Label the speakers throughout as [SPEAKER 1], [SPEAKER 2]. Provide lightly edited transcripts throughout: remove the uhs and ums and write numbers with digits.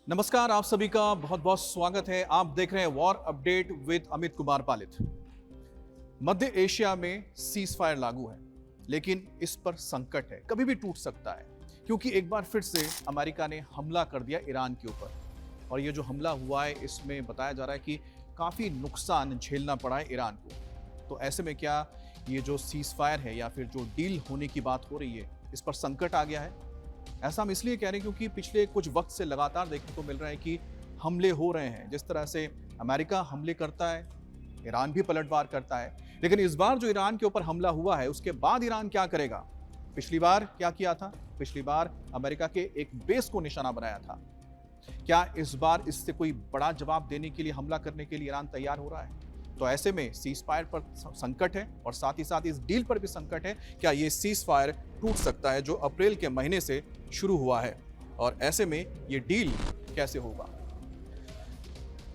[SPEAKER 1] नमस्कार, आप सभी का बहुत बहुत स्वागत है। आप देख रहे हैं war update with Amit Kumar Palit. मध्य एशिया में सीज फायर लागू है, लेकिन इस पर संकट है, कभी भी टूट सकता है, क्योंकि एक बार फिर से अमेरिका ने हमला कर दिया ईरान के ऊपर। और ये जो हमला हुआ है, इसमें बताया जा रहा है कि काफी नुकसान झेलना पड़ा है ईरान को। तो ऐसे में क्या ये जो सीज फायर है या फिर जो डील होने की बात हो रही है, इस पर संकट आ गया है? ऐसा हम इसलिए कह रहे हैं क्योंकि पिछले कुछ वक्त से लगातार देखने को मिल रहा है कि हमले हो रहे हैं। जिस तरह से अमेरिका हमले करता है, ईरान भी पलटवार करता है, लेकिन इस बार जो ईरान के ऊपर हमला हुआ है, उसके बाद ईरान क्या करेगा? पिछली बार क्या किया था? पिछली बार अमेरिका के एक बेस को निशाना बनाया था। क्या इस बार इससे कोई बड़ा जवाब देने के लिए, हमला करने के लिए ईरान तैयार हो रहा है? तो ऐसे में सीज फायर पर संकट है और साथ ही साथ इस डील पर भी संकट है। क्या ये सीज फायर टूट सकता है जो अप्रैल के महीने से शुरू हुआ है, और ऐसे में ये डील कैसे होगा?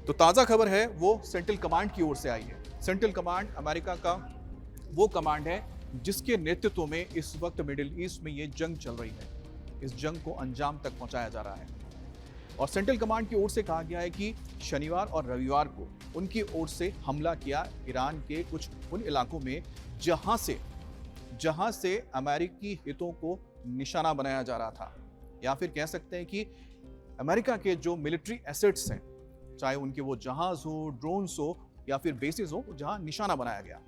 [SPEAKER 1] तो ताजा खबर है वो सेंट्रल कमांड की ओर से आई है। सेंट्रल कमांड अमेरिका का वो कमांड है जिसके नेतृत्व में इस वक्त मिडिल ईस्ट में ये जंग चल रही है। इस जंग को अंजाम तक पहुंचाया जा रहा है और सेंट्रल कमांड की ओर से कहा गया है कि शनिवार और रविवार को उनकी ओर से हमला किया ईरान के कुछ उन इलाकों में जहां से अमेरिकी हितों को निशाना बनाया जा रहा था, या फिर कह सकते हैं कि अमेरिका के जो मिलिट्री एसेट्स हैं, चाहे उनके वो जहाज हो, ड्रोन्स हो या फिर बेसिस हो, जहां निशाना बनाया गया।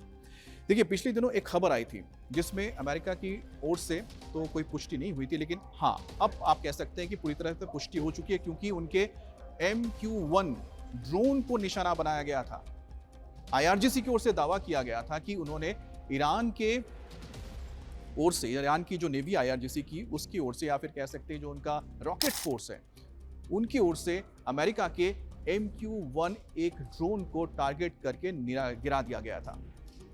[SPEAKER 1] देखिए, पिछले दिनों एक खबर आई थी जिसमें अमेरिका की ओर से तो कोई पुष्टि नहीं हुई थी, लेकिन हाँ, अब आप कह सकते हैं कि पूरी तरह से पुष्टि हो चुकी है, क्योंकि उनके MQ-1 ड्रोन को निशाना बनाया गया था। IRGC की ओर से दावा किया गया था कि उन्होंने ईरान के ओर से, ईरान की जो नेवी IRGC की, उसकी ओर से, या फिर कह सकते हैं जो उनका रॉकेट फोर्स है, उनकी ओर से अमेरिका के MQ-1 एक ड्रोन को टारगेट करके गिरा दिया गया था।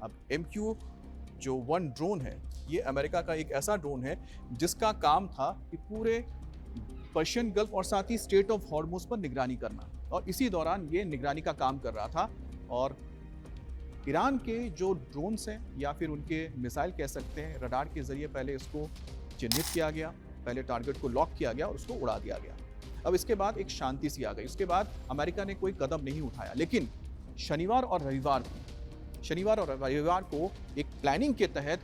[SPEAKER 1] अब MQ-1 ड्रोन है, ये अमेरिका का एक ऐसा ड्रोन है जिसका काम था कि पूरे पर्शियन गल्फ और साथ ही स्ट्रेट ऑफ हॉर्मुज पर निगरानी करना, और इसी दौरान ये निगरानी का काम कर रहा था। और ईरान के जो ड्रोन्स हैं या फिर उनके मिसाइल कह सकते हैं, रडार के जरिए पहले इसको चिन्हित किया गया, पहले टारगेट को लॉक किया गया और उसको उड़ा दिया गया। अब इसके बाद एक शांति सी आ गई, उसके बाद अमेरिका ने कोई कदम नहीं उठाया। लेकिन शनिवार और रविवार को एक प्लानिंग के तहत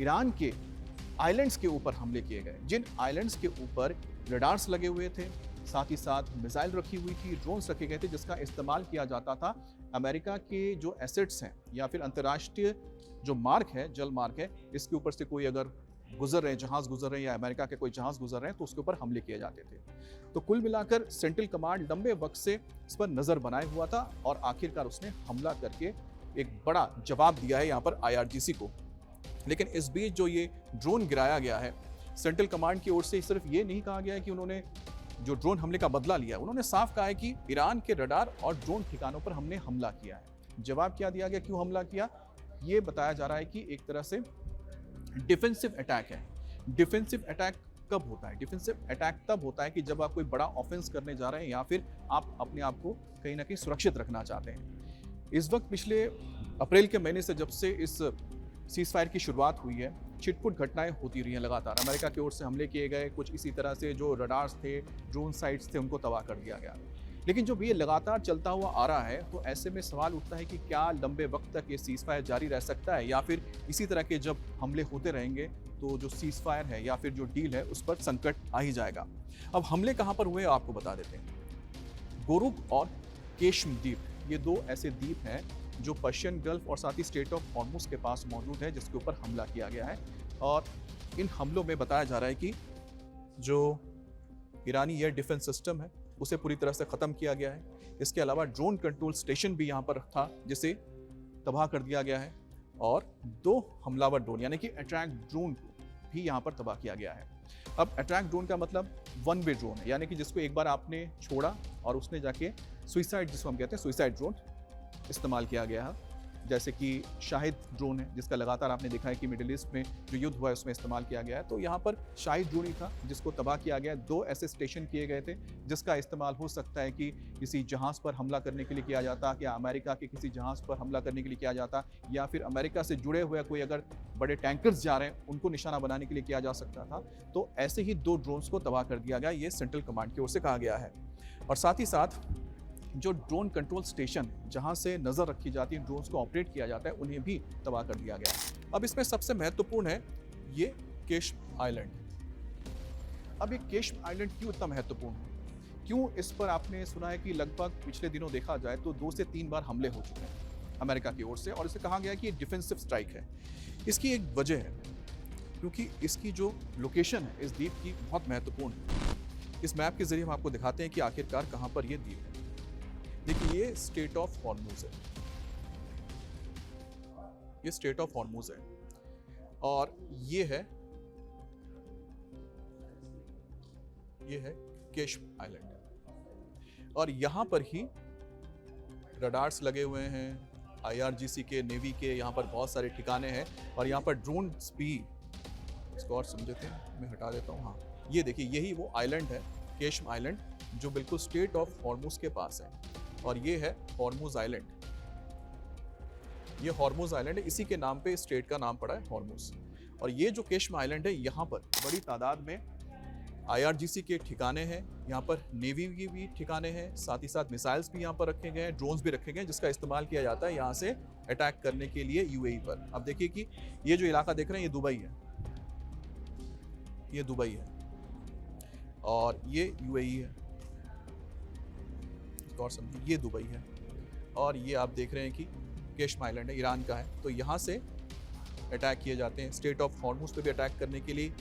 [SPEAKER 1] ईरान के आइलैंड्स के ऊपर हमले किए गए। जिन आइलैंड्स के ऊपर रडार्स लगे हुए थे, साथ ही साथ मिसाइल रखी हुई थी, ड्रोन्स रखे गए थे, जिसका इस्तेमाल किया जाता था अमेरिका के जो एसेट्स हैं या फिर अंतर्राष्ट्रीय जो मार्ग है, जल मार्ग है, इसके ऊपर से कोई अगर गुजर रहे, जहाज गुजर रहे हैं या अमेरिका के कोई जहाज गुजर रहे हैं, तो उसके ऊपर हमले किए जाते थे। तो कुल मिलाकर सेंट्रल कमांड लंबे वक्त से इस पर नजर बनाए हुआ था और आखिरकार उसने हमला करके एक बड़ा जवाब दिया है यहाँ पर IRGC को। लेकिन इस बीच जो ये ड्रोन गिराया गया है, सेंट्रल कमांड की ओर से सिर्फ ये नहीं कहा गया है कि उन्होंने जो ड्रोन हमले का बदला लिया, उन्होंने साफ कहा है कि ईरान के रडार और ड्रोन ठिकानों पर हमने हमला किया है। जवाब क्या दिया गया, क्यों हमला किया, ये बताया जा रहा है कि एक तरह से डिफेंसिव अटैक है। डिफेंसिव अटैक कब होता है? डिफेंसिव अटैक तब होता है कि जब आप कोई बड़ा ऑफेंस करने जा रहे हैं या फिर आप अपने आप को कहीं ना कहीं सुरक्षित रखना चाहते हैं। इस वक्त पिछले अप्रैल के महीने से जब से इस सीज फायर की शुरुआत हुई है, छिटपुट घटनाएं होती रही हैं लगातार। अमेरिका की ओर से हमले किए गए, कुछ इसी तरह से जो रडार्स थे, ड्रोन साइट्स थे, उनको तबाह कर दिया गया। लेकिन जब ये लगातार चलता हुआ आ रहा है, तो ऐसे में सवाल उठता है कि क्या लंबे वक्त तक ये सीज फायर जारी रह सकता है, या फिर इसी तरह के जब हमले होते रहेंगे तो जो सीज फायर है या फिर जो डील है, उस पर संकट आ ही जाएगा। अब हमले कहाँ पर हुए आपको बता देते हैं। गोरुक और केशम द्वीप, ये दो ऐसे द्वीप हैं जो पर्शियन गल्फ और साथ ही स्ट्रेट ऑफ हॉर्मुज के पास मौजूद है, जिसके ऊपर हमला किया गया है। और इन हमलों में बताया जा रहा है कि जो ईरानी एयर डिफेंस सिस्टम है, उसे पूरी तरह से खत्म किया गया है। इसके अलावा ड्रोन कंट्रोल स्टेशन भी यहाँ पर था, जिसे तबाह कर दिया गया है, और 2 हमलावर ड्रोन यानी कि अटैक ड्रोन को भी यहाँ पर तबाह किया गया है। अब अटैक ड्रोन का मतलब वन वे ड्रोन है, यानी कि जिसको एक बार आपने छोड़ा और उसने जाके सुइसाइड, जिसको हम कहते हैं सुइसाइड ड्रोन, इस्तेमाल किया गया है। जैसे कि शाहिद ड्रोन है, जिसका लगातार आपने देखा है कि मिडिल ईस्ट में जो युद्ध हुआ है उसमें इस्तेमाल किया गया है। तो यहाँ पर शाहिद ड्रोन ही था जिसको तबाह किया गया। 2 ऐसे स्टेशन किए गए थे जिसका इस्तेमाल हो सकता है कि किसी जहाज़ पर हमला करने के लिए किया जाता, या अमेरिका के किसी जहाज़ पर हमला करने के लिए किया जाता, या फिर अमेरिका से जुड़े हुए कोई अगर बड़े टैंकर्स जा रहे हैं उनको निशाना बनाने के लिए किया जा सकता था। तो ऐसे ही 2 ड्रोन्स को तबाह कर दिया गया, ये सेंट्रल कमांड की ओर से कहा गया है। और साथ ही साथ जो ड्रोन कंट्रोल स्टेशन जहां से नज़र रखी जाती है, ड्रोन्स को ऑपरेट किया जाता है, उन्हें भी तबाह कर दिया गया। अब इसमें सबसे महत्वपूर्ण है ये केशम आइलैंड। अब ये केशम आइलैंड क्यों इतना महत्वपूर्ण है? क्यों इस पर आपने सुना है कि लगभग पिछले दिनों देखा जाए तो 2 से 3 बार हमले हो चुके हैं अमेरिका की ओर से, और इसे कहा गया कि ये डिफेंसिव स्ट्राइक है। इसकी एक वजह है क्योंकि इसकी जो लोकेशन है इस द्वीप की बहुत महत्वपूर्ण है। इस मैप के जरिए हम आपको दिखाते हैं कि आखिरकार कहाँ पर ये द्वीप है। देखिए, ये स्ट्रेट ऑफ हॉर्मुज है, ये स्ट्रेट ऑफ हॉर्मुज है, और ये है केशम आइलैंड। और यहां पर ही रडार्स लगे हुए हैं, IRGC के, नेवी के, यहाँ पर बहुत सारे ठिकाने हैं, और यहाँ पर ड्रोन्स भी। इसको और समझते हैं, मैं हटा देता हूँ। हाँ, ये देखिए, यही वो आइलैंड है, केशम आइलैंड, जो बिल्कुल स्ट्रेट ऑफ हॉर्मुज के पास है। और ये है हॉर्मुज आइलैंड। ये हॉर्मुज आइलैंड है, इसी के नाम पे स्टेट का नाम पड़ा है हॉर्मुज। और ये जो केशम आइलैंड है, यहाँ पर बड़ी तादाद में IRGC के ठिकाने हैं, यहाँ पर नेवी के भी ठिकाने हैं, साथ ही साथ मिसाइल्स भी यहाँ पर रखे गए हैं, ड्रोन्स भी रखे गए हैं, जिसका इस्तेमाल किया जाता है यहाँ से अटैक करने के लिए UAE पर। अब देखिए कि ये जो इलाका देख रहे हैं, ये दुबई है, ये दुबई है, और ये UAE है, और समझिए ये दुबई है, और ये आप देख रहे हैं कि केशम आइलैंड है, ईरान का है। तो यहाँ से अटैक किए जाते हैं, स्टेट ऑफ हॉर्मुज पे भी अटैक करने के लिए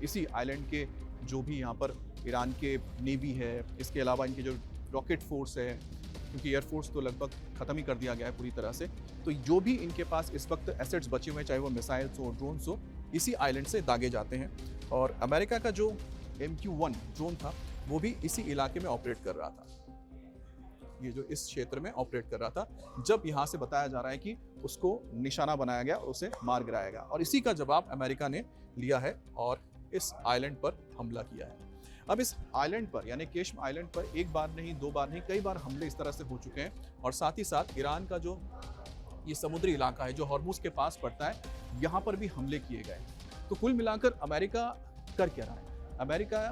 [SPEAKER 1] इसी आइलैंड के जो भी यहाँ पर ईरान के नेवी है, इसके अलावा इनके जो रॉकेट फोर्स है, क्योंकि एयरफोर्स तो लगभग ख़त्म ही कर दिया गया है पूरी तरह से, तो जो भी इनके पास इस वक्त एसेट्स बचे हुए हैं, चाहे वो मिसाइल्स हो, ड्रोन्स हो, इसी आइलैंड से दागे जाते हैं। और अमेरिका का जो MQ-1 ड्रोन था, वो भी इसी इलाके में ऑपरेट कर रहा था, ये जो इस क्षेत्र में ऑपरेट कर रहा था, जब यहाँ से बताया जा रहा है कि उसको निशाना बनाया गया और उसे मार गिराया गया। और इसी का जवाब अमेरिका ने लिया है और इस आइलैंड पर हमला किया है। अब इस आइलैंड पर, यानी केशम आइलैंड पर, एक बार नहीं, 2 बार नहीं, कई बार हमले इस तरह से हो चुके हैं। और साथ ही साथ ईरान का जो ये समुद्री इलाका है, जो हॉर्मुज के पास पड़ता है, यहाँ पर भी हमले किए गए। तो कुल मिलाकर अमेरिका कर क्या रहा है? अमेरिका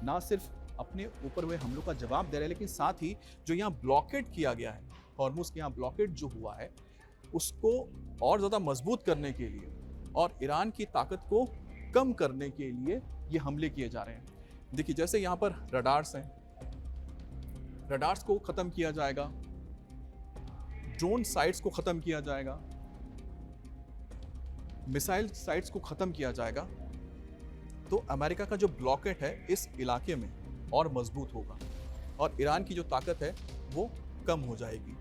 [SPEAKER 1] ना सिर्फ अपने ऊपर हुए हमलों का जवाब दे रहे हैं, लेकिन साथ ही जो यहाँ ब्लॉकेड किया गया है, हॉर्मुज के यहाँ ब्लॉकेड जो हुआ है, उसको और ज़्यादा मजबूत करने के लिए और ईरान की ताकत को कम करने के लिए ये हमले किए जा रहे हैं। देखिए, जैसे यहाँ पर रडार्स हैं, रडार्स को ख़त्म किया जाएगा, ड्रोन साइट्स को ख़त्म किया जाएगा, मिसाइल साइट्स को ख़त्म किया जाएगा, तो अमेरिका का जो ब्लॉकेट है इस इलाके में और मजबूत होगा और ईरान की जो ताकत है वो कम हो जाएगी।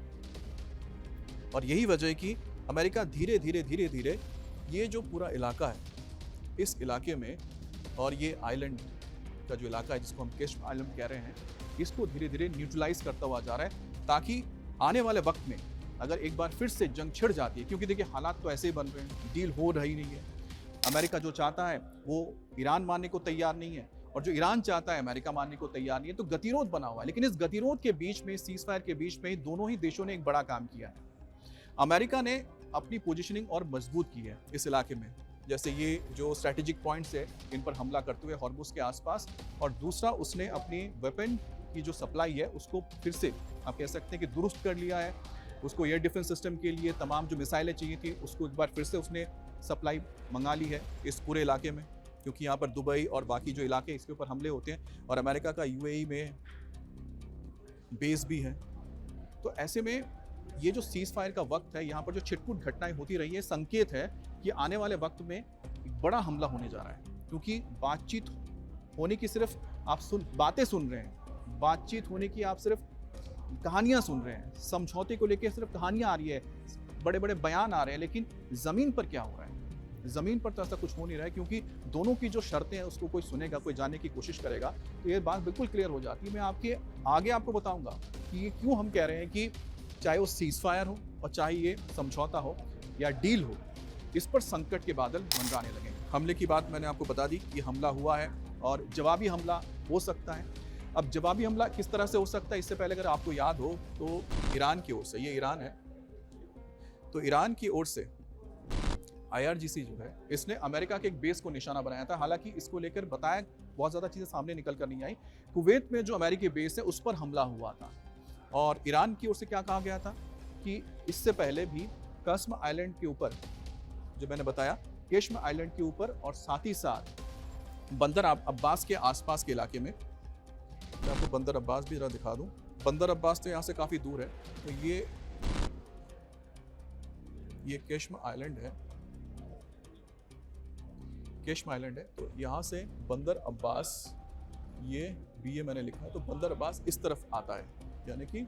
[SPEAKER 1] और यही वजह है कि अमेरिका धीरे धीरे ये जो पूरा इलाका है, इस इलाके में, और ये आइलैंड का जो इलाका है जिसको हम केशम आइलैंड कह रहे हैं, इसको धीरे धीरे न्यूट्रलाइज करता हुआ जा रहा है, ताकि आने वाले वक्त में अगर एक बार फिर से जंग छिड़ जाती है, क्योंकि देखिए हालात तो ऐसे ही बन रहे हैं, डील हो रही नहीं है। अमेरिका जो चाहता है वो ईरान मानने को तैयार नहीं है, और जो ईरान चाहता है अमेरिका मानने को तैयार नहीं है, तो गतिरोध बना हुआ है। लेकिन इस गतिरोध के बीच में, सीज फायर के बीच में, दोनों ही देशों ने एक बड़ा काम किया है। अमेरिका ने अपनी पोजीशनिंग और मजबूत की है इस इलाके में, जैसे ये जो स्ट्रैटेजिक पॉइंट्स है इन पर हमला करते हुए हॉर्मुज के आसपास, और दूसरा उसने अपनी वेपन की जो सप्लाई है उसको फिर से आप कह सकते हैं कि दुरुस्त कर लिया है। उसको एयर डिफेंस सिस्टम के लिए तमाम जो मिसाइलें चाहिए थी उसको एक बार फिर से उसने सप्लाई मंगा ली है इस पूरे इलाके में, क्योंकि यहाँ पर दुबई और बाकी जो इलाके इसके ऊपर हमले होते हैं, और अमेरिका का UAE में बेस भी है। तो ऐसे में ये जो सीज फायर का वक्त है, यहाँ पर जो छिटपुट घटनाएं होती रही है, संकेत है कि आने वाले वक्त में एक बड़ा हमला होने जा रहा है, क्योंकि बातचीत होने की सिर्फ आप बातें सुन रहे हैं, बातचीत होने की आप सिर्फ कहानियां सुन रहे हैं, समझौते को लेकर सिर्फ कहानियां आ रही है, बड़े बड़े बयान आ रहे हैं, लेकिन ज़मीन पर क्या हो रहा है? ज़मीन पर तो ऐसा कुछ हो नहीं रहा है, क्योंकि दोनों की जो शर्तें हैं उसको कोई सुनेगा, कोई जानने की कोशिश करेगा, तो ये बात बिल्कुल क्लियर हो जाती है। मैं आपके आगे आपको बताऊंगा कि ये क्यों हम कह रहे हैं कि चाहे वो सीज फायर हो और चाहे ये समझौता हो या डील हो, इस पर संकट के बादल मंडराने लगे। हमले की बात मैंने आपको बता दी कि हमला हुआ है और जवाबी हमला हो सकता है। अब जवाबी हमला किस तरह से हो सकता है, इससे पहले अगर आपको याद हो तो ईरान की ओर से, ये ईरान है, तो ईरान की ओर से IRGC जो है इसने अमेरिका के एक बेस को निशाना बनाया था। हालांकि इसको लेकर बताया बहुत ज़्यादा चीज़ें सामने निकल कर नहीं आई। कुवैत में जो अमेरिकी बेस है उस पर हमला हुआ था और ईरान की ओर से क्या कहा गया था कि इससे पहले भी कस्म आइलैंड के ऊपर, जो मैंने बताया केश्म आइलैंड के ऊपर और साथ ही साथ बंदर अब्बास के आसपास के इलाके में, मैं आपको बंदर अब्बास भी जरा दिखा दूं। बंदर अब्बास तो यहाँ से काफ़ी दूर है, तो ये केश्म आइलैंड है, केश्म आइलैंड है। तो यहाँ से बंदर अब्बास, ये BA मैंने लिखा है, तो बंदर अब्बास इस तरफ आता है, यानी कि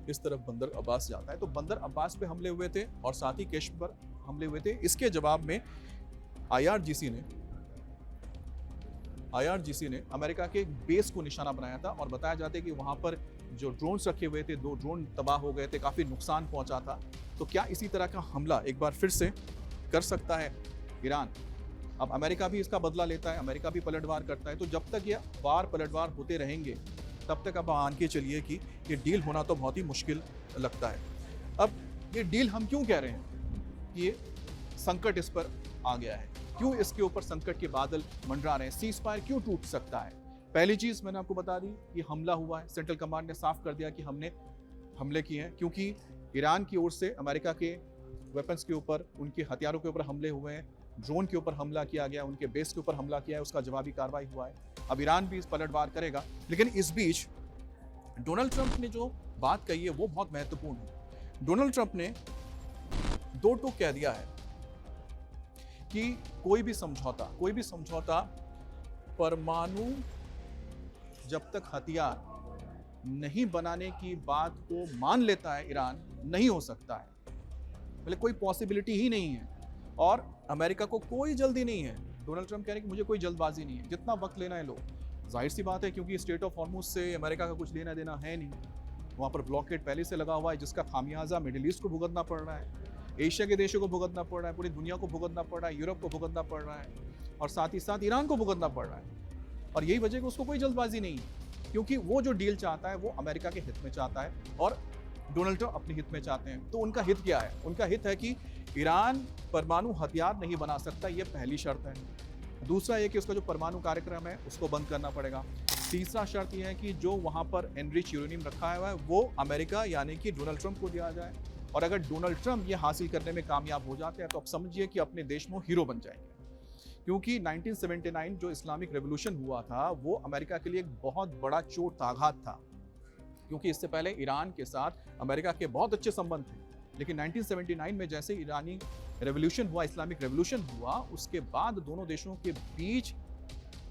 [SPEAKER 1] इस तरफ बंदर अब्बास जाता है। तो बंदर अब्बास पे हमले हुए थे और साथ ही केश्म पर हमले हुए थे। इसके जवाब में IRGC ने अमेरिका के एक बेस को निशाना बनाया था और बताया जाता है कि वहां पर जो ड्रोन्स रखे हुए थे, 2 ड्रोन तबाह हो गए थे, काफ़ी नुकसान पहुंचा था। तो क्या इसी तरह का हमला एक बार फिर से कर सकता है ईरान? अब अमेरिका भी इसका बदला लेता है, अमेरिका भी पलटवार करता है। तो जब तक ये वार पलटवार होते रहेंगे तब तक अब मान के चलिए कि ये डील होना तो बहुत ही मुश्किल लगता है। अब ये डील हम क्यों कह रहे हैं कि ये संकट इस पर आ गया है, क्यों इसके ऊपर संकट के बादल मंडरा रहे हैं, सीज फायर क्यों टूट सकता है? पहली चीज मैंने आपको बता दी, ये हमला हुआ है। सेंट्रल कमांड ने साफ कर दिया कि हमने हमले किए हैं, क्योंकि ईरान की ओर से अमेरिका के वेपन्स के ऊपर, उनके हथियारों के ऊपर हमले हुए हैं, ड्रोन के ऊपर हमला किया गया, उनके बेस के ऊपर हमला किया है, उसका जवाबी कार्रवाई हुआ है। अब ईरान भी इस पलटवार करेगा। लेकिन इस बीच डोनाल्ड ट्रंप ने जो बात कही है वो बहुत महत्वपूर्ण है। डोनाल्ड ट्रंप ने 2 टूक कह दिया है कि कोई भी समझौता परमाणु जब तक हथियार नहीं बनाने की बात को मान लेता है ईरान, नहीं हो सकता है। मतलब कोई पॉसिबिलिटी ही नहीं है और अमेरिका को कोई जल्दी नहीं है। डोनाल्ड ट्रंप कह रहे हैं कि मुझे कोई जल्दबाजी नहीं है, जितना वक्त लेना है लो। जाहिर सी बात है, क्योंकि स्टेट ऑफ हॉर्मुज से अमेरिका का कुछ लेना देना है नहीं। वहाँ पर ब्लॉकेड पहले से लगा हुआ है, जिसका खामियाजा मिडिल ईस्ट को भुगतना पड़ रहा है, एशिया के देशों को भुगतना पड़ रहा है, पूरी दुनिया को भुगतना पड़ रहा है, यूरोप को भुगतना पड़ रहा है और साथ ही साथ ईरान को भुगतना पड़ रहा है। और यही वजह कि उसको कोई जल्दबाजी नहीं है, क्योंकि वो जो डील चाहता है वो अमेरिका के हित में चाहता है और डोनाल्ड ट्रंप अपने हित में चाहते हैं। तो उनका हित क्या है? उनका हित है कि ईरान परमाणु हथियार नहीं बना सकता, ये पहली शर्त है। दूसरा ये कि उसका जो परमाणु कार्यक्रम है उसको बंद करना पड़ेगा। तीसरा शर्त यह है कि जो वहाँ पर एनरिच यूरेनियम रखा हुआ है वो अमेरिका यानी कि डोनाल्ड ट्रंप को दिया जाए। और अगर डोनाल्ड ट्रंप ये हासिल करने में कामयाब हो जाते हैं तो आप समझिए कि अपने देश में हीरो बन जाएंगे, क्योंकि 1979 जो इस्लामिक रेवोल्यूशन हुआ था वो अमेरिका के लिए एक बहुत बड़ा चोट आघात था, क्योंकि इससे पहले ईरान के साथ अमेरिका के बहुत अच्छे संबंध थे। लेकिन 1979 में जैसे ईरानी रेवोल्यूशन हुआ, इस्लामिक रेवोल्यूशन हुआ, उसके बाद दोनों देशों के बीच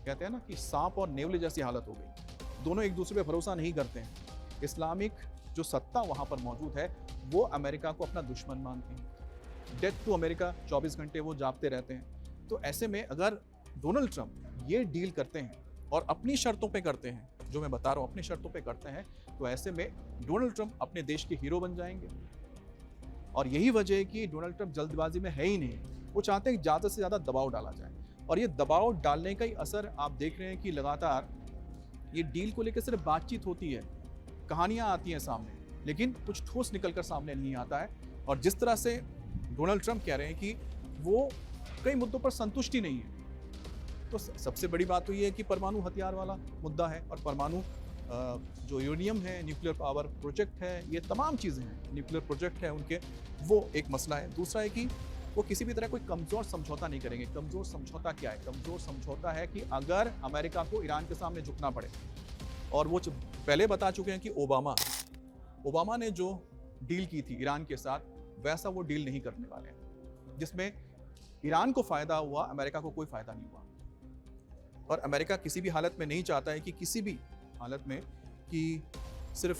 [SPEAKER 1] कहते हैं ना कि सांप और नेवले जैसी हालत हो गई। दोनों एक दूसरे पे भरोसा नहीं करते हैं। इस्लामिक जो सत्ता वहाँ पर मौजूद है वो अमेरिका को अपना दुश्मन मानती है। डेथ टू अमेरिका 24 घंटे वो जागते रहते हैं। तो ऐसे में अगर डोनाल्ड ट्रंप ये डील करते हैं और अपनी शर्तों पे करते हैं, जो मैं बता रहा हूँ अपनी शर्तों पे करते हैं, तो ऐसे में डोनाल्ड ट्रंप अपने देश के हीरो बन जाएंगे। और यही वजह है कि डोनाल्ड ट्रंप जल्दबाजी में है ही नहीं। वो चाहते हैं कि ज़्यादा से ज़्यादा दबाव डाला जाए और ये दबाव डालने का ही असर आप देख रहे हैं कि लगातार ये डील को लेकर सिर्फ बातचीत होती है, कहानियाँ आती हैं सामने, लेकिन कुछ ठोस निकल कर सामने नहीं आता है। और जिस तरह से डोनाल्ड ट्रंप कह रहे हैं कि वो कई मुद्दों पर संतुष्टि नहीं है, तो सबसे बड़ी बात तो ये है कि परमाणु हथियार वाला मुद्दा है और परमाणु जो यूरेनियम है, न्यूक्लियर पावर प्रोजेक्ट है, ये तमाम चीज़ें हैं, न्यूक्लियर प्रोजेक्ट है उनके, वो एक मसला है। दूसरा है कि वो किसी भी तरह कोई कमज़ोर समझौता नहीं करेंगे। कमज़ोर समझौता क्या है? कमज़ोर समझौता है कि अगर अमेरिका को ईरान के सामने झुकना पड़े, और वो पहले बता चुके हैं कि ओबामा ने जो डील की थी ईरान के साथ, वैसा वो डील नहीं करने वाले हैं, जिसमें ईरान को फ़ायदा हुआ, अमेरिका को कोई फ़ायदा नहीं हुआ। और अमेरिका किसी भी हालत में नहीं चाहता है कि किसी भी हालत में कि सिर्फ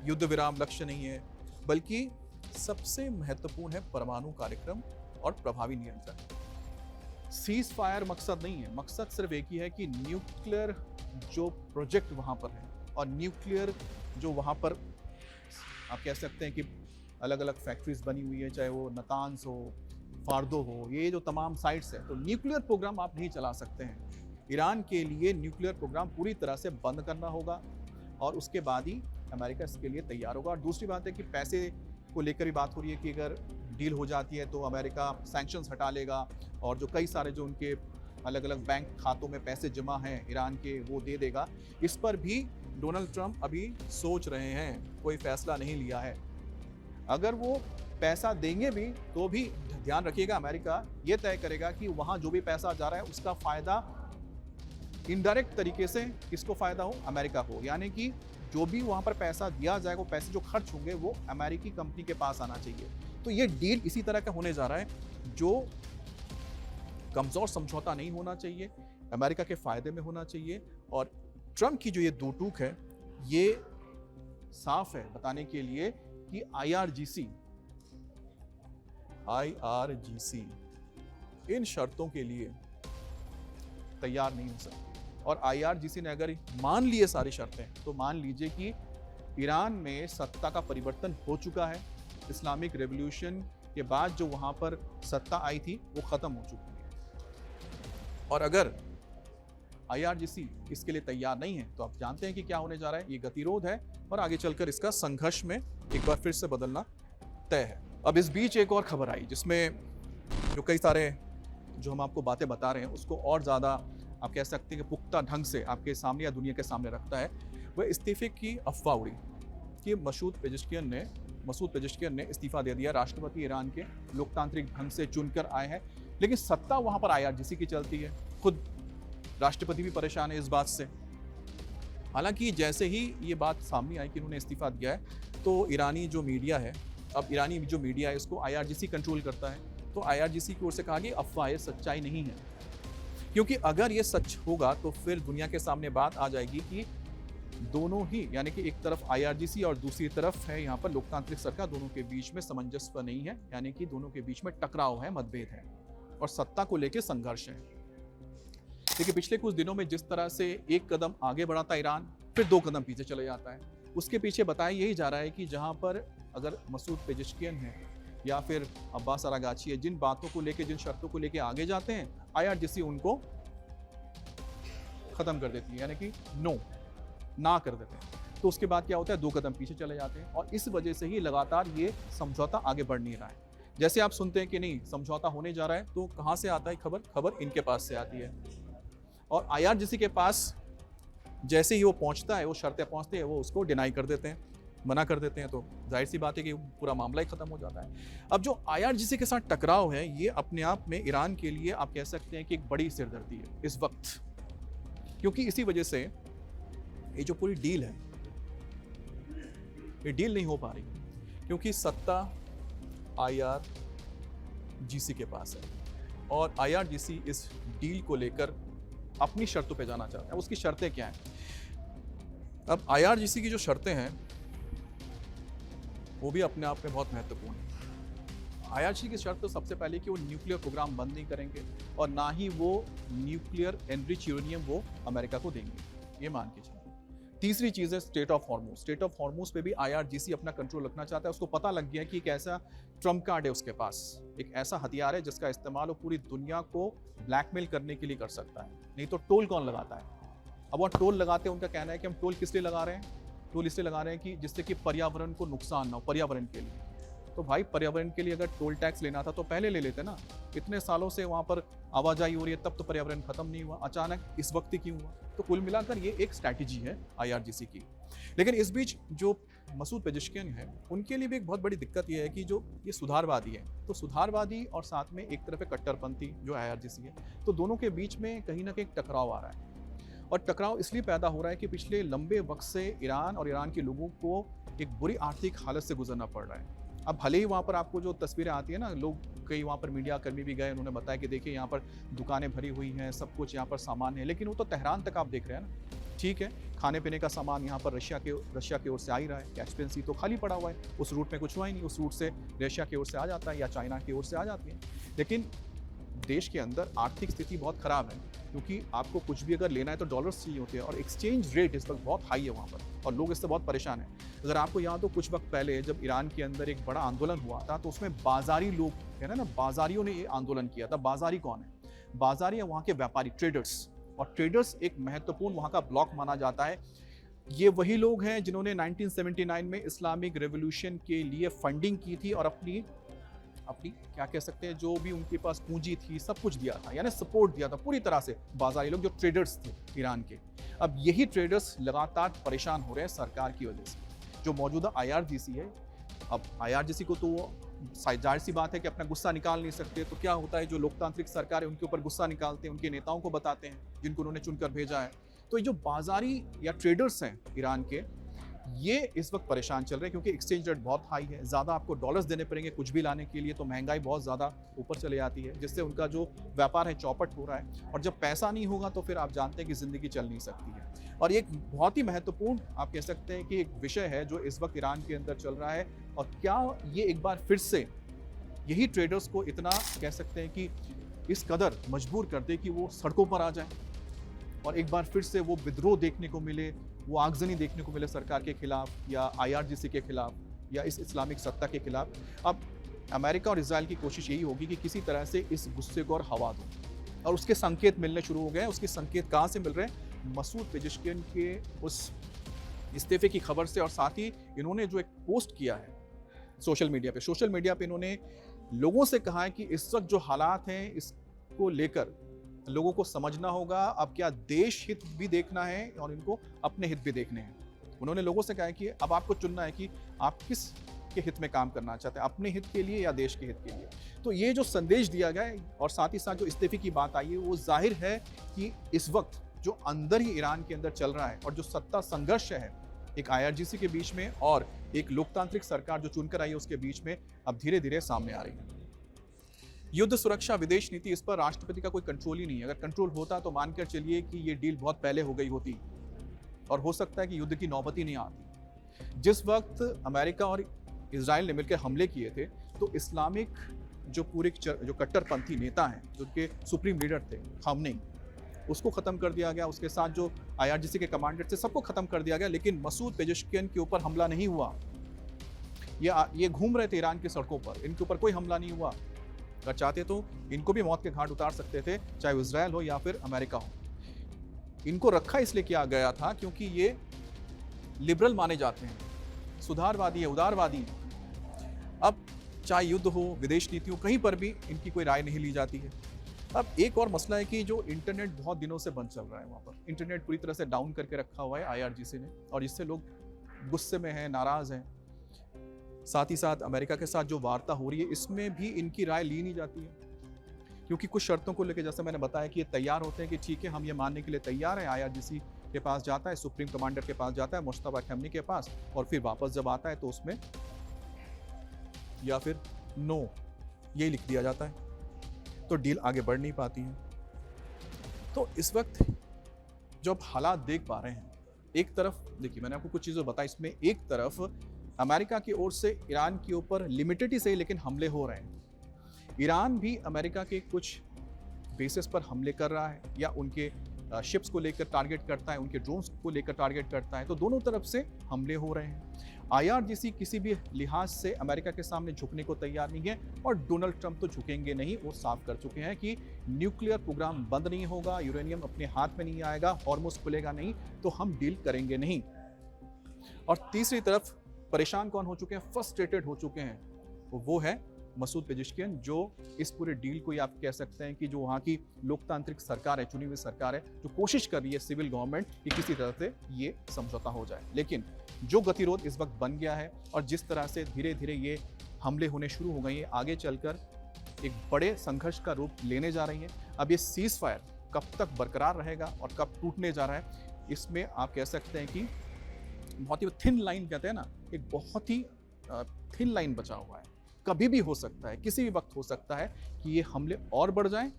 [SPEAKER 1] युद्ध विराम लक्ष्य नहीं है, बल्कि सबसे महत्वपूर्ण है परमाणु कार्यक्रम और प्रभावी नियंत्रण। सीज फायर मकसद नहीं है, मकसद सिर्फ एक ही है कि न्यूक्लियर जो प्रोजेक्ट वहाँ पर है और न्यूक्लियर जो वहाँ पर आप कह सकते हैं कि अलग अलग फैक्ट्रीज बनी हुई है, चाहे वो नतान्स हो, फार्दो हो, ये जो तमाम साइट्स है, तो न्यूक्लियर प्रोग्राम आप नहीं चला सकते हैं। ईरान के लिए न्यूक्लियर प्रोग्राम पूरी तरह से बंद करना होगा और उसके बाद ही अमेरिका इसके लिए तैयार होगा। और दूसरी बात है कि पैसे को लेकर भी बात हो रही है कि अगर डील हो जाती है तो अमेरिका सैंक्शंस हटा लेगा और जो कई सारे जो उनके अलग अलग बैंक खातों में पैसे जमा हैं ईरान के वो दे देगा। इस पर भी डोनाल्ड ट्रंप अभी सोच रहे हैं, कोई फैसला नहीं लिया है। अगर वो पैसा देंगे भी तो भी ध्यान रखिएगा अमेरिका ये तय करेगा कि वहाँ जो भी पैसा जा रहा है उसका फ़ायदा इनडायरेक्ट तरीके से किसको फ़ायदा हो, अमेरिका को। यानी कि जो भी वहाँ पर पैसा दिया जाएगा, वो पैसे जो खर्च होंगे वो अमेरिकी कंपनी के पास आना चाहिए। तो ये डील इसी तरह का होने जा रहा है जो कमज़ोर समझौता नहीं होना चाहिए, अमेरिका के फ़ायदे में होना चाहिए। और ट्रंप की जो ये दो टूक है ये साफ है बताने के लिए कि IRGC इन शर्तों के लिए तैयार नहीं हो सकती। और IRGC ने अगर मान लिए सारी शर्तें तो मान लीजिए कि ईरान में सत्ता का परिवर्तन हो चुका है। इस्लामिक रेवोल्यूशन के बाद जो वहाँ पर सत्ता आई थी वो ख़त्म हो चुकी है। और अगर IRGC इसके लिए तैयार नहीं है तो आप जानते हैं कि क्या होने जा रहा है। ये गतिरोध है और आगे चलकर इसका संघर्ष में एक बार फिर से बदलना तय है। अब इस बीच एक और खबर आई जिसमें जो कई सारे जो हम आपको बातें बता रहे हैं उसको और ज़्यादा आप कह सकते हैं कि पुख्ता ढंग से आपके सामने या दुनिया के सामने रखता है। वह इस्तीफे की अफवाह उड़ी कि मसूद पेजेश्कियन ने इस्तीफा दे दिया। राष्ट्रपति ईरान के लोकतांत्रिक ढंग से चुनकर आए हैं, लेकिन सत्ता वहाँ पर IRGC की चलती है। खुद राष्ट्रपति भी परेशान है इस बात से। हालांकि जैसे ही ये बात सामने आई कि उन्होंने इस्तीफा दिया है तो ईरानी जो मीडिया है इसको IRGC कंट्रोल करता है। तो IRGC की ओर से कहा कि अफवाह है, सच्चाई नहीं है। क्योंकि अगर ये सच होगा तो फिर दुनिया के सामने बात आ जाएगी कि दोनों ही यानी कि एक तरफ IRGC और दूसरी तरफ है यहाँ पर लोकतांत्रिक सरकार, दोनों के बीच में सामंजस्य नहीं है। यानी कि दोनों के बीच में टकराव है, मतभेद है और सत्ता को लेकर संघर्ष है। देखिए पिछले कुछ दिनों में जिस तरह से एक कदम आगे बढ़ाता ईरान फिर 2 कदम पीछे चले जाता है, उसके पीछे बताया यही जा रहा है कि जहां पर अगर मसूद पेजेश्कियन है या फिर अब्बास अरागाची है, जिन बातों को लेके जिन शर्तों को लेके आगे जाते हैं IRGC उनको खत्म कर देती है, यानी कि ना कर देते हैं। तो उसके बाद क्या होता है, 2 कदम पीछे चले जाते हैं और इस वजह से ही लगातार ये समझौता आगे बढ़ नहीं रहा है। जैसे आप सुनते हैं कि नहीं समझौता होने जा रहा है तो कहाँ से आता है खबर इनके पास से आती है। और IRGC के पास जैसे ही वो पहुंचता है, वो शर्तें पहुंचती है, वो उसको डिनाई कर देते हैं, मना कर देते हैं। तो जाहिर सी बात है कि पूरा मामला ही खत्म हो जाता है। अब जो IRGC के साथ टकराव है ये अपने आप में ईरान के लिए आप कह सकते हैं कि एक बड़ी सिरदर्दी है इस वक्त, क्योंकि इसी वजह से ये जो पूरी डील है ये डील नहीं हो पा रही, क्योंकि सत्ता IRGC के पास है और IRGC इस डील को लेकर अपनी शर्तों पे जाना चाहता है। उसकी शर्तें क्या हैं? अब IRGC की जो शर्तें हैं वो भी अपने आप में बहुत महत्वपूर्ण है। IRGC की शर्त तो सबसे पहले कि वो न्यूक्लियर प्रोग्राम बंद नहीं करेंगे और ना ही वो न्यूक्लियर एनरिच यूरेनियम वो अमेरिका को देंगे, ये मान के चलिए। तीसरी चीज़ है state of Hormuz. State of Hormuz पे भी IRGC अपना कंट्रोल रखना चाहता है। उसको पता लग गया कि एक ऐसा ट्रम्प कार्ड है उसके पास, एक ऐसा हथियार है जिसका इस्तेमाल वो पूरी दुनिया को ब्लैकमेल करने के लिए कर सकता है। नहीं तो टोल कौन लगाता है? अब वो टोल लगाते हैं, उनका कहना है कि हम टोल किस लिए लगा रहे हैं? टोल इसलिए लगा रहे हैं कि जिससे कि पर्यावरण को नुकसान ना हो, पर्यावरण के लिए। तो भाई पर्यावरण के लिए अगर टोल टैक्स लेना था तो पहले ले लेते ना। इतने सालों से वहाँ पर आवाजाही हो रही है तब तो पर्यावरण खत्म नहीं हुआ, अचानक इस वक्त क्यों हुआ? तो कुल मिलाकर ये एक स्ट्रैटेजी है IRGC की। लेकिन इस बीच जो मसूद पेजेश्कियन है उनके लिए भी एक बहुत बड़ी दिक्कत ये है कि जो ये सुधारवादी है, तो सुधारवादी और साथ में एक तरफ है कट्टरपंथी जो IRGC है, तो दोनों के बीच में कहीं ना कहीं टकराव आ रहा है। और टकराव इसलिए पैदा हो रहा है कि पिछले लंबे वक्त से ईरान और ईरान के लोगों को एक बुरी आर्थिक हालत से गुजरना पड़ रहा है। अब भले ही वहाँ पर आपको जो तस्वीरें आती है ना, लोग कई वहाँ पर मीडिया कर्मी भी गए, उन्होंने बताया कि देखिए यहाँ पर दुकानें भरी हुई हैं, सब कुछ यहाँ पर सामान है, लेकिन वो तो तेहरान तक आप देख रहे हैं ना। ठीक है, खाने पीने का सामान यहाँ पर रशिया की ओर से आ ही रहा है, कैस्पियन सी तो खाली पड़ा हुआ है, उस रूट में कुछ हुआ ही नहीं, उस रूट से रशिया की ओर से आ जाता है या चाइना की ओर से आ जाती है। लेकिन देश के अंदर आर्थिक स्थिति बहुत ख़राब है, क्योंकि आपको कुछ भी अगर लेना है तो डॉलर्स चाहिए होते हैं और एक्सचेंज रेट इस वक्त बहुत हाई है वहाँ पर और लोग इससे बहुत परेशान हैं। अगर आपको याद हो कुछ वक्त पहले जब ईरान के अंदर एक बड़ा आंदोलन हुआ था तो उसमें बाजारी लोग कह रहे हैं ना, बाजारियों ने ये आंदोलन किया था। बाजारी कौन है? बाजारी है वहाँ के व्यापारी, ट्रेडर्स। और ट्रेडर्स एक महत्वपूर्ण वहाँ का ब्लॉक माना जाता है। ये वही लोग हैं जिन्होंने 1979 में इस्लामिक रेवोल्यूशन के लिए फंडिंग की थी और अपनी अपनी क्या कह सकते हैं, जो भी उनके पास पूंजी थी सब कुछ दिया था, यानी सपोर्ट दिया था पूरी तरह से बाजारी लोग जो ट्रेडर्स थे ईरान के। अब यही ट्रेडर्स लगातार परेशान हो रहे हैं सरकार की वजह से। जो मौजूदा IRGC है, अब IRGC को तो जाहिर सी बात है कि अपना गुस्सा निकाल नहीं सकते, तो क्या होता है जो लोकतांत्रिक सरकार है उनके ऊपर गुस्सा निकालते हैं, उनके नेताओं को बताते हैं जिनको उन्होंने चुनकर भेजा है। तो ये जो बाजारी या ट्रेडर्स हैं ईरान के, ये इस वक्त परेशान चल रहे हैं क्योंकि एक्सचेंज रेट बहुत हाई है, ज़्यादा आपको डॉलर्स देने पड़ेंगे कुछ भी लाने के लिए, तो महंगाई बहुत ज़्यादा ऊपर चले जाती है, जिससे उनका जो व्यापार है चौपट हो रहा है। और जब पैसा नहीं होगा तो फिर आप जानते हैं कि ज़िंदगी चल नहीं सकती है। और एक बहुत ही महत्वपूर्ण आप कह सकते हैं कि एक विषय है जो इस वक्त ईरान के अंदर चल रहा है, और क्या ये एक बार फिर से यही ट्रेडर्स को इतना कह सकते हैं कि इस कदर मजबूर कर दे कि वो सड़कों पर आ जाए और एक बार फिर से वो विद्रोह देखने को मिले, वो आगजनी देखने को मिले सरकार के खिलाफ या IRGC के खिलाफ या इस इस्लामिक सत्ता के खिलाफ। अब अमेरिका और इजराइल की कोशिश यही होगी कि किसी तरह से इस गुस्से को और हवा दो, और उसके संकेत मिलने शुरू हो गए हैं। उसके संकेत कहाँ से मिल रहे हैं? मसूद पेजेश्कियान के उस इस्तीफे की खबर से, और साथ ही इन्होंने जो एक पोस्ट किया है सोशल मीडिया पे इन्होंने लोगों से कहा है कि इस वक्त जो हालात हैं इसको लेकर लोगों को समझना होगा। अब क्या देश हित भी देखना है और इनको अपने हित भी देखने हैं। उन्होंने लोगों से कहा है कि अब आपको चुनना है कि आप किस के हित में काम करना चाहते हैं, अपने हित के लिए या देश के हित के लिए। तो ये जो संदेश दिया गया है और साथ ही साथ जो इस्तीफे की बात आई है, वो जाहिर है कि इस वक्त जो अंदर ही ईरान के अंदर चल रहा है और जो सत्ता संघर्ष है एक IRGC के बीच में और एक लोकतांत्रिक सरकार जो चुनकर आई है उसके बीच में, अब धीरे धीरे सामने आ रही है। युद्ध सुरक्षा विदेश नीति, इस पर राष्ट्रपति का कोई कंट्रोल ही नहीं है। अगर कंट्रोल होता तो मानकर चलिए कि ये डील बहुत पहले हो गई होती और हो सकता है कि युद्ध की नौबत ही नहीं आती। जिस वक्त अमेरिका और इजराइल ने मिलकर हमले किए थे तो इस्लामिक जो पूरे जो कट्टरपंथी नेता हैं, जो उनके सुप्रीम लीडर थे खामनेई, उसको ख़त्म कर दिया गया। उसके साथ जो IRGC के कमांडर थे सबको ख़त्म कर दिया गया, लेकिन मसूद पेजेश्कियान के ऊपर हमला नहीं हुआ। ये घूम रहे थे ईरान की सड़कों पर, इनके ऊपर कोई हमला नहीं हुआ। अगर चाहते तो इनको भी मौत के घाट उतार सकते थे, चाहे इजराइल हो या फिर अमेरिका हो। इनको रखा इसलिए किया गया था क्योंकि ये लिबरल माने जाते हैं, सुधारवादी है, उदारवादी है। अब चाहे युद्ध हो, विदेश नीति हो, कहीं पर भी इनकी कोई राय नहीं ली जाती है। अब एक और मसला है कि जो इंटरनेट बहुत दिनों से बंद चल रहा है, वहाँ पर इंटरनेट पूरी तरह से डाउन करके रखा हुआ है IRGC ने, और इससे लोग गुस्से में हैं, नाराज़ हैं। साथ ही साथ अमेरिका के साथ जो वार्ता हो रही है इसमें भी इनकी राय ली नहीं जाती है, क्योंकि कुछ शर्तों को लेकर जैसे मैंने बताया कि ये तैयार होते हैं कि ठीक है हम ये मानने के लिए तैयार हैं। IRGC के पास जाता है, सुप्रीम कमांडर के पास जाता है, मुश्तबा खमेनी के पास, और फिर वापस जब आता है तो उसमें या फिर नो यही लिख दिया जाता है, तो डील आगे बढ़ नहीं पाती है। तो इस वक्त जो आप हालात देख पा रहे हैं, एक तरफ देखिए मैंने आपको कुछ चीज़ें बताई, इसमें एक तरफ अमेरिका की ओर से ईरान के ऊपर लिमिटेड ही सही लेकिन हमले हो रहे हैं। ईरान भी अमेरिका के कुछ बेसिस पर हमले कर रहा है या उनके शिप्स को लेकर टारगेट करता है, उनके ड्रोन्स को लेकर टारगेट करता है, तो दोनों तरफ से हमले हो रहे हैं। IRGC किसी भी लिहाज से अमेरिका के सामने झुकने को तैयार नहीं है, और डोनाल्ड ट्रंप तो झुकेंगे नहीं, वो साफ कर चुके हैं कि न्यूक्लियर प्रोग्राम बंद नहीं होगा, यूरेनियम अपने हाथ में नहीं आएगा, हॉर्मुज़ खुलेगा नहीं, तो हम डील करेंगे नहीं। और तीसरी तरफ परेशान कौन हो चुके हैं, फ्रस्ट्रेटेड हो चुके हैं, वो है मसूद पेजेश्कियान, जो इस पूरे डील को आप कह सकते हैं कि जो वहाँ की लोकतांत्रिक सरकार है, चुनी हुई सरकार है, जो कोशिश कर रही है सिविल गवर्नमेंट कि किसी तरह से ये समझौता हो जाए। लेकिन जो गतिरोध इस वक्त बन गया है और जिस तरह से धीरे धीरे ये हमले होने शुरू हो गए हैं, आगे चलकर एक बड़े संघर्ष का रूप लेने जा रही है। अब ये सीज फायर कब तक बरकरार रहेगा और कब टूटने जा रहा है, इसमें आप कह सकते हैं कि बहुत ही थिन लाइन कहते हैं ना, एक बहुत ही थिन लाइन बचा हुआ है। कभी भी हो सकता है, किसी भी वक्त हो सकता है कि ये हमले और बढ़ जाएं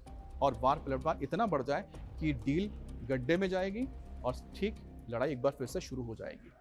[SPEAKER 1] और वार पलटवार इतना बढ़ जाए कि डील गड्ढे में जाएगी और ठीक लड़ाई एक बार फिर से शुरू हो जाएगी।